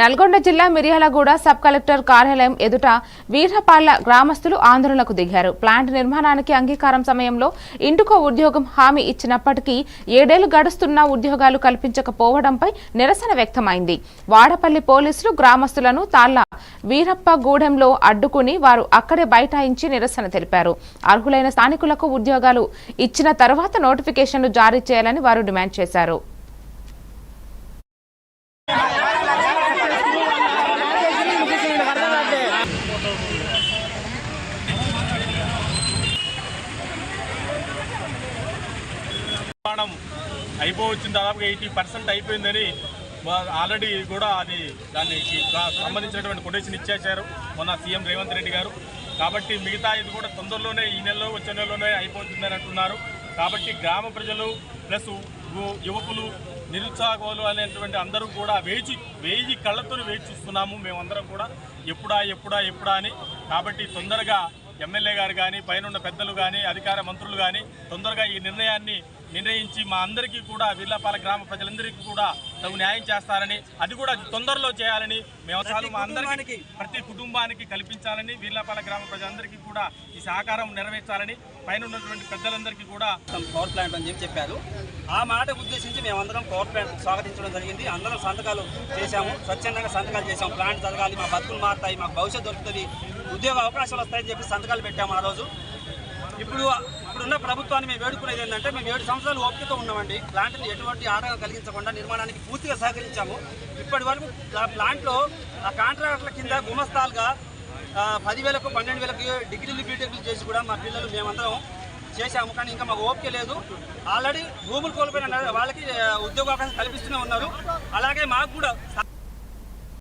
నల్గొండ జిల్లా Miryalaguda sub collector కార్యాలయం ఎదుట వీర్హపాళ్ల గ్రామస్తులు ఆందోళనకు దిగారు. ప్లాంట్ నిర్మాణానికి అంగీకారం సమయంలో ఇంటికో ఉద్యోగం హామీ ఇచ్చినప్పటికీ 7 ఏళ్లు గడుస్తున్నా ఉద్యోగాలు కల్పించకపోవడంపై నిరసన వ్యక్తమైంది. వాడపల్లి పోలీసులు గ్రామస్తులను తాళ్ల వీరప్పగూడెంలో అడ్డుకుని వారు అక్కడే బైఠాయించి నిరసన తెలిపారు. అర్హులైన స్థానికులకు ఉద్యోగాలు ఇచ్చిన తర్వాత నోటిఫికేషన్లు జారీ చేయాలని వారు డిమాండ్ చేశారు. అయిపోవచ్చింది, దాదాపుగా 80% అయిపోయిందని ఆల్రెడీ కూడా దానికి సంబంధించినటువంటి కొటేషన్ ఇచ్చేశారు మొన్న సీఎం రేవంత్ రెడ్డి గారు. కాబట్టి మిగతా ఇది కూడా తొందరలోనే ఈ నెలలో వచ్చే నెలలోనే అయిపోతుందని అంటున్నారు. కాబట్టి గ్రామ ప్రజలు ప్లస్ యువకులు నిరుత్సాహకులు అనేటువంటి అందరూ కూడా వేయి కళ్ళతో వేచి చూస్తున్నాము మేమందరం కూడా ఎప్పుడా అని. కాబట్టి తొందరగా ఎమ్మెల్యే గారు కానీ పైన పెద్దలు కానీ అధికార మంత్రులు కానీ తొందరగా ఈ నిర్ణయించి మా అందరికీ కూడా వీర్లపాలెం గ్రామ ప్రజలందరికీ కూడా తగు న్యాయం చేస్తారని, అది కూడా తొందరలో చేయాలని మేము మా అందరికీ ప్రతి కుటుంబానికి కల్పించాలని, వీర్లపాలెం గ్రామ ప్రజలందరికీ కూడా ఈ సహకారం నెరవేర్చాలని పైన ఉన్నటువంటి పెద్దలందరికీ కూడా పవర్ ప్లాంట్ అని చెప్పారు. ఆ మాట ఉద్దేశించి మేమందరం పవర్ ప్లాంట్ స్వాగతించడం జరిగింది. అందరం సంతకాలు చేశాము, స్వచ్ఛందంగా సంతకాలు చేశాము. ప్లాంట్ జరగాలి, మా బతుకులు మారుతాయి, మాకు భవిష్యత్తు దొరుకుతుంది, ఉద్యోగ అవకాశాలు వస్తాయని చెప్పి సంతకాలు పెట్టాము ఆ రోజు. ఇప్పుడున్న ప్రభుత్వాన్ని మేము వేడుకునేది ఏంటంటే, మేము 7 సంవత్సరాలు ఓపికతో ఉన్నామండి. ప్లాంట్ని ఎటువంటి ఆటంకం కలిగించకుండా నిర్మాణానికి పూర్తిగా సహకరించాము. ఇప్పటి వరకు ఆ ప్లాంట్లో ఆ కాంట్రాక్టర్ల కింద గుమస్తాలుగా 10,000కు 12,000కి డిగ్రీలు బీటెక్లు చేసి కూడా మా పిల్లలు మేమందరం చేశాము. కానీ ఇంకా మాకు ఓపిక లేదు. ఆల్రెడీ భూములు కోల్పోయిన వాళ్ళకి ఉద్యోగ అవకాశం కల్పిస్తూనే ఉన్నారు. అలాగే మాకు కూడా